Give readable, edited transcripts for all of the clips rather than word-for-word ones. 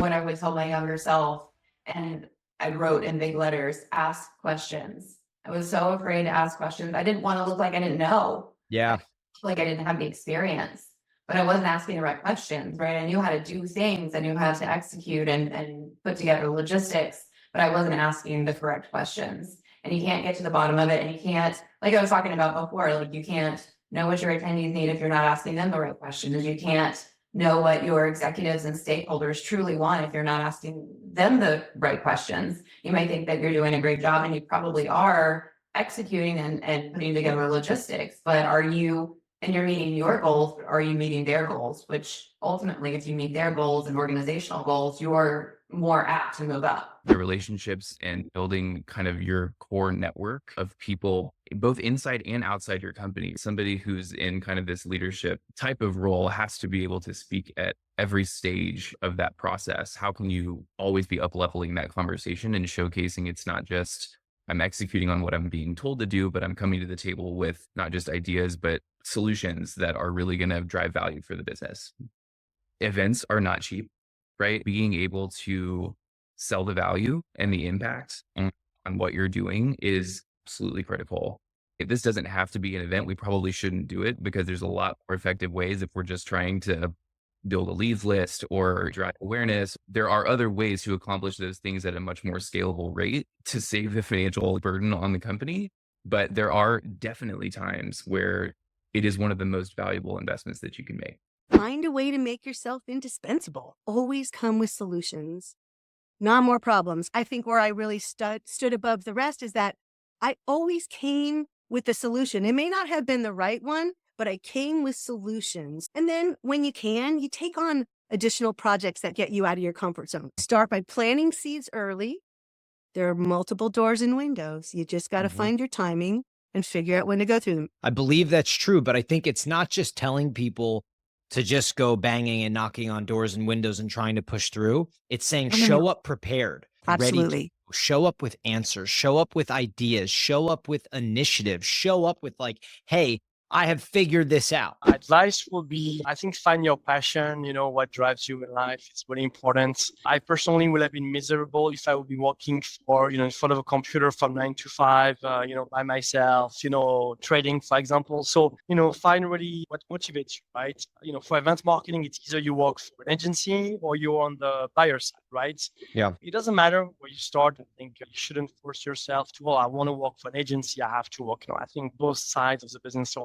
what I would tell my younger self. And I wrote in big letters, ask questions. I was so afraid to ask questions. I didn't want to look like I didn't know. Yeah. Like I didn't have the experience, but I wasn't asking the right questions, right? I knew how to do things. I knew how to execute and put together logistics, but I wasn't asking the correct questions. And you can't get to the bottom of it. And you can't, like I was talking about before, like you can't know what your attendees need if you're not asking them the right questions. You can't know what your executives and stakeholders truly want if you're not asking them the right questions. You might think that you're doing a great job, and you probably are executing and putting together logistics, but are you, and you're meeting your goals, but are you meeting their goals? Which ultimately, if you meet their goals and organizational goals, you're more apt to move up. The relationships and building kind of your core network of people, both inside and outside your company. Somebody who's in kind of this leadership type of role has to be able to speak at every stage of that process. How can you always be up-leveling that conversation and showcasing it's not just I'm executing on what I'm being told to do, but I'm coming to the table with not just ideas, but solutions that are really going to drive value for the business. Events are not cheap, right? Being able to sell the value and the impact on what you're doing is absolutely critical. If this doesn't have to be an event, we probably shouldn't do it, because there's a lot more effective ways if we're just trying to build a leads list or drive awareness. There are other ways to accomplish those things at a much more scalable rate to save the financial burden on the company. But there are definitely times where it is one of the most valuable investments that you can make. Find a way to make yourself indispensable. Always come with solutions, not more problems. I think where I really stood above the rest is that I always came with the solution. It may not have been the right one, but I came with solutions. And then when you can, you take on additional projects that get you out of your comfort zone. Start by planting seeds early. There are multiple doors and windows. You just got to find your timing and figure out when to go through them. I believe that's true, but I think it's not just telling people to just go banging and knocking on doors and windows and trying to push through. It's saying show up prepared, Absolutely. ready to show up with answers, show up with ideas, show up with initiatives, show up with like, hey, I have figured this out. Advice would be, I think, find your passion, what drives you in life. It's really important. I personally would have been miserable if I would be working for, in front of a computer from 9 to 5, by myself, trading, for example. So, find really what motivates you, right? For event marketing, it's either you work for an agency or you're on the buyer side, right? Yeah. It doesn't matter where you start. I think you shouldn't force yourself to, I want to work for an agency, I have to work. I think both sides of the business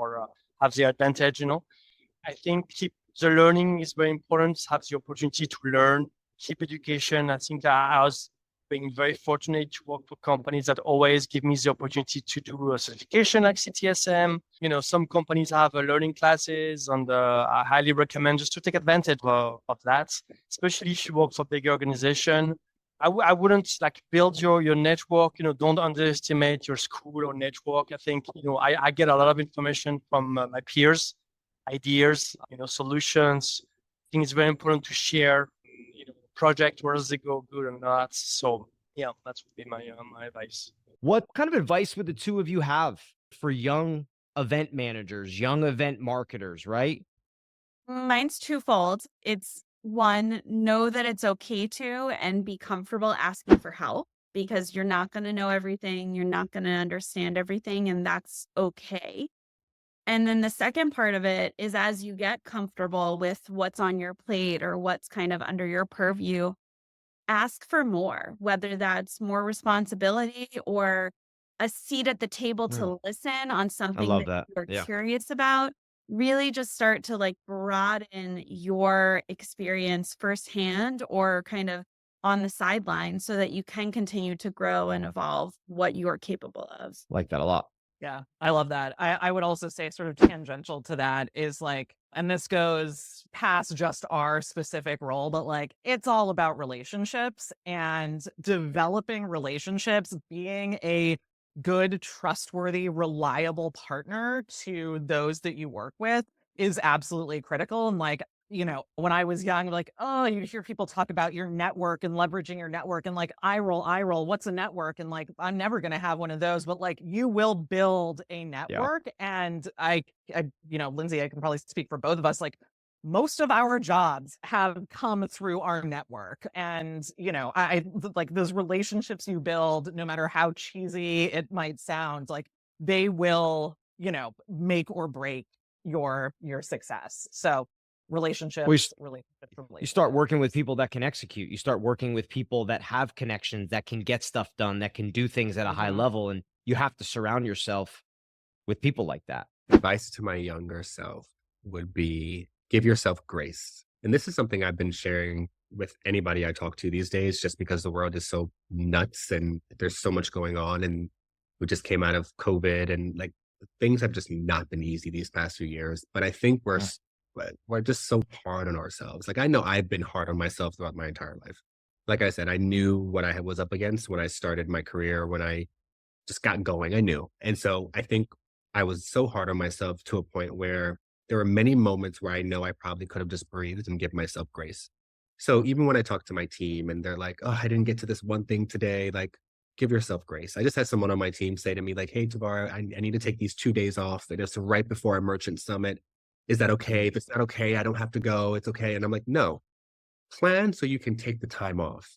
have the advantage. I think the learning is very important. Have the opportunity to learn, keep education. I think that I was being very fortunate to work for companies that always give me the opportunity to do a certification like CTSM. Some companies have learning classes, and I highly recommend just to take advantage of that, especially if you work for a big organization. I wouldn't build your network, don't underestimate your school or network. I think, I get a lot of information from my peers, ideas, solutions. I think it's very important to share, project, where does it go good or not. So yeah, that would be my advice. What kind of advice would the two of you have for young event managers, young event marketers, right? Mine's twofold. It's one, know that it's okay to and be comfortable asking for help, because you're not going to know everything. You're not going to understand everything, and that's okay. And then the second part of it is, as you get comfortable with what's on your plate or what's kind of under your purview, ask for more, whether that's more responsibility or a seat at the table to listen on something that you're curious about. Really just start to broaden your experience firsthand or kind of on the sideline, so that you can continue to grow and evolve what you're capable of. Like that a lot. Yeah, I love that. I would also say, sort of tangential to that, is and this goes past just our specific role, but it's all about relationships and developing relationships, being a good, trustworthy, reliable partner to those that you work with is absolutely critical. And when I was young, you hear people talk about your network and leveraging your network, and eye roll, what's a network? And I'm never going to have one of those, but you will build a network. Yeah. And I, Lindsey, I can probably speak for both of us. most of our jobs have come through our network. And, I like those relationships you build, no matter how cheesy it might sound, like they will, make or break your success. So relationships. You start working with people that can execute. You start working with people that have connections, that can get stuff done, that can do things at a high level. And you have to surround yourself with people like that. Advice to my younger self would be give yourself grace. And this is something I've been sharing with anybody I talk to these days, just because the world is so nuts and there's so much going on. And we just came out of COVID and like things have just not been easy these past few years. But I think we're just so hard on ourselves. Like I know I've been hard on myself throughout my entire life. Like I said, I knew what I was up against when I started my career, when I just got going. I knew. And so I think I was so hard on myself to a point where there were many moments where I know I probably could have just breathed and give myself grace. So even when I talk to my team and they're like, oh, I didn't get to this one thing today, like give yourself grace. I just had someone on my team say to me, like, hey, Tavar, I need to take these 2 days off. They're just right before our merchant summit. Is that okay? If it's not okay, I don't have to go. It's okay. And I'm like, no, plan so you can take the time off.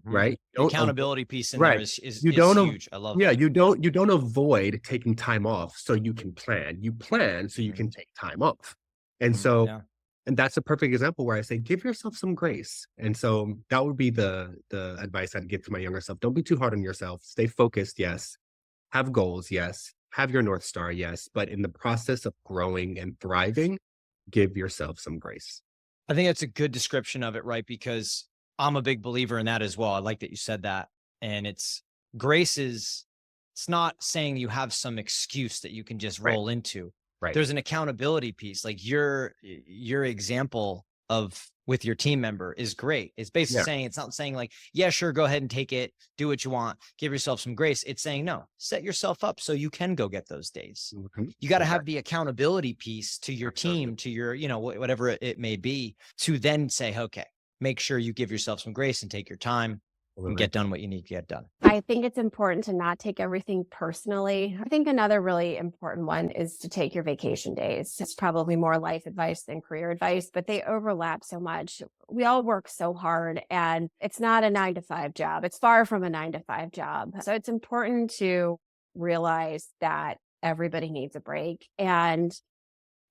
Right? The accountability piece in right. there is You don't huge. I love yeah, that. you don't avoid taking time off so you can plan. You plan so you can take time off. And so and that's a perfect example where I say give yourself some grace. And so that would be the advice I'd give to my younger self. Don't be too hard on yourself. Stay focused, yes. Have goals, yes. Have your North Star, yes. But in the process of growing and thriving, give yourself some grace. I think that's a good description of it, right? Because I'm a big believer in that as well. I like that you said that. And grace it's not saying you have some excuse that you can just roll into. Right. There's an accountability piece. Like your example of with your team member is great. It's basically saying, it's not saying like, yeah, sure, go ahead and take it, do what you want, give yourself some grace. It's saying, no, set yourself up so you can go get those days. You got to have the accountability piece to your team, to your, whatever it may be, to then say, okay, make sure you give yourself some grace and take your time and get done what you need to get done. I think it's important to not take everything personally. I think another really important one is to take your vacation days. It's probably more life advice than career advice, but they overlap so much. We all work so hard and it's not a 9-to-5 job. It's far from a 9-to-5 job. So it's important to realize that everybody needs a break and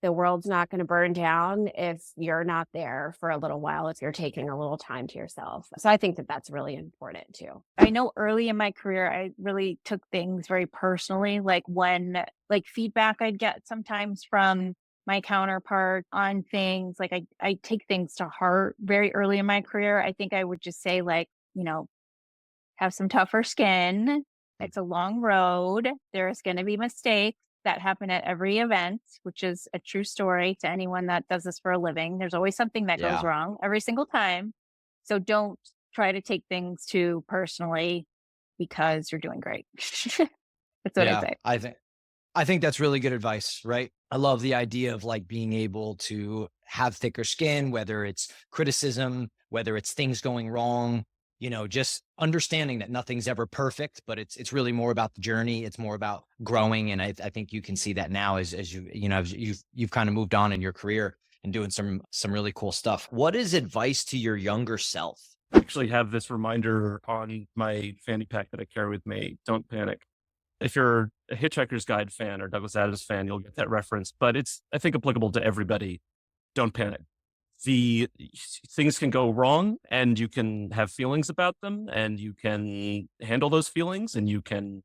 the world's not going to burn down if you're not there for a little while, if you're taking a little time to yourself. So I think that that's really important too. I know early in my career, I really took things very personally, like when feedback I'd get sometimes from my counterpart on things, like I take things to heart very early in my career. I think I would just say have some tougher skin. It's a long road. There's going to be mistakes that happen at every event, which is a true story to anyone that does this for a living. There's always something that goes wrong every single time. So don't try to take things too personally because you're doing great. That's what I say. I think that's really good advice, right? I love the idea of like being able to have thicker skin, whether it's criticism, whether it's things going wrong, just understanding that nothing's ever perfect, but it's really more about the journey. It's more about growing. And I think you can see that now as you've kind of moved on in your career and doing some really cool stuff. What is advice to your younger self? I actually have this reminder on my fanny pack that I carry with me. Don't panic. If you're a Hitchhiker's Guide fan or Douglas Adams fan, you'll get that reference, but it's, I think, applicable to everybody. Don't panic. The things can go wrong and you can have feelings about them and you can handle those feelings and you can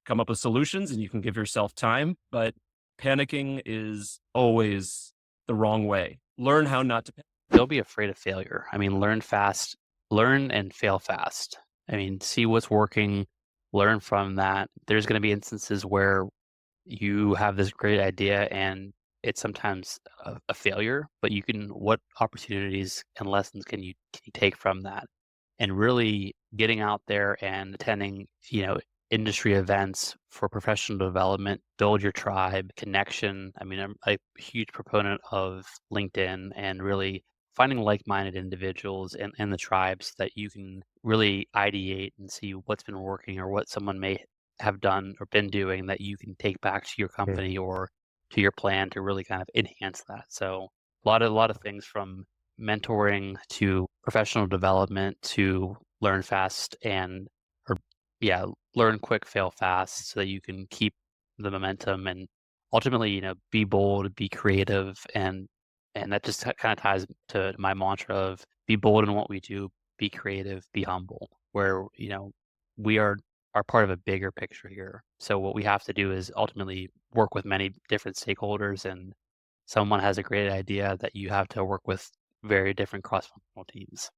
come up with solutions and you can give yourself time, but panicking is always the wrong way. Learn how not to panic. Don't be afraid of failure. I mean, learn fast, learn and fail fast. I mean, see what's working, learn from that. There's going to be instances where you have this great idea and it's sometimes a failure, but what opportunities and lessons can you take from that? And really getting out there and attending, industry events for professional development, build your tribe, connection. I mean, I'm a huge proponent of LinkedIn and really finding like-minded individuals and the tribes that you can really ideate and see what's been working or what someone may have done or been doing that you can take back to your company or to your plan to really kind of enhance that. So lot of things from mentoring to professional development to learn fast learn quick, fail fast so that you can keep the momentum and ultimately, be bold, be creative. And that just kind of ties to my mantra of be bold in what we do, be creative, be humble, where, we are part of a bigger picture here. So what we have to do is ultimately work with many different stakeholders, and someone has a great idea that you have to work with very different cross-functional teams.